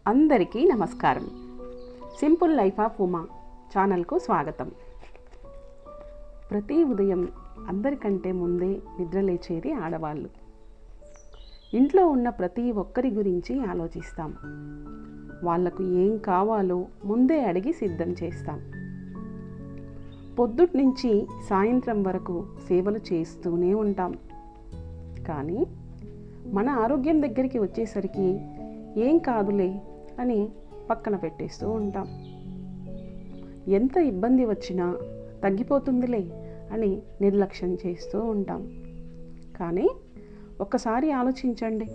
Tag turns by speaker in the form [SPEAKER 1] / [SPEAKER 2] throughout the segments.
[SPEAKER 1] అందరికీ నమస్కారం. Simple life of Uma ఛానల్కు స్వాగతం. ప్రతి ఉదయం అందరికంటే ముందే నిద్రలేచేది ఆడవాళ్ళు. ఇంట్లో ఉన్న ప్రతి ఒక్కరి గురించి ఆలోచిస్తాం. వాళ్లకు ఏం కావాలో ముందే అడిగి సిద్ధం చేస్తాం. పొద్దుటి నుంచి సాయంత్రం వరకు సేవలు చేస్తూనే ఉంటాం. కానీ మన ఆరోగ్యం దగ్గరికి వచ్చేసరికి ఏం కాదులే అని పక్కన పెట్టేస్తూ ఉంటాం. ఎంత ఇబ్బంది వచ్చినా తగ్గిపోతుందిలే అని నిర్లక్ష్యం చేస్తూ ఉంటాం. కానీ ఒక్కసారి ఆలోచించండి,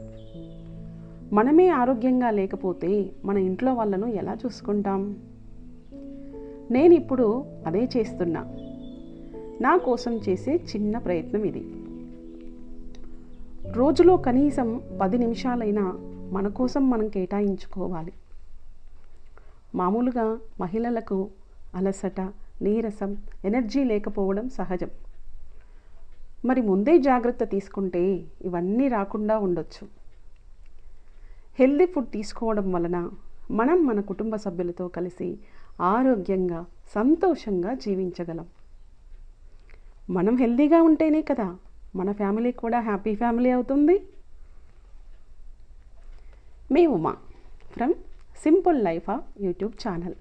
[SPEAKER 1] మనమే ఆరోగ్యంగా లేకపోతే మన ఇంట్లో వాళ్ళను ఎలా చూసుకుంటాం? నేను ఇప్పుడు అదే చేస్తున్నా. నా కోసం చేసే చిన్న ప్రయత్నం ఇది. రోజులో కనీసం 10 నిమిషాలైనా మన కోసం మనం కేటాయించుకోవాలి. మామూలుగా మహిళలకు అలసట, నీరసం, ఎనర్జీ లేకపోవడం సహజం. మరి ముందే జాగ్రత్త తీసుకుంటే ఇవన్నీ రాకుండా ఉండొచ్చు. హెల్దీ ఫుడ్ తీసుకోవడం వలన మనం మన కుటుంబ సభ్యులతో కలిసి ఆరోగ్యంగా, సంతోషంగా జీవించగలం. మనం హెల్దీగా ఉంటేనే కదా మన ఫ్యామిలీ కూడా హ్యాపీ ఫ్యామిలీ అవుతుంది. మీ Uma from simple life of YouTube channel.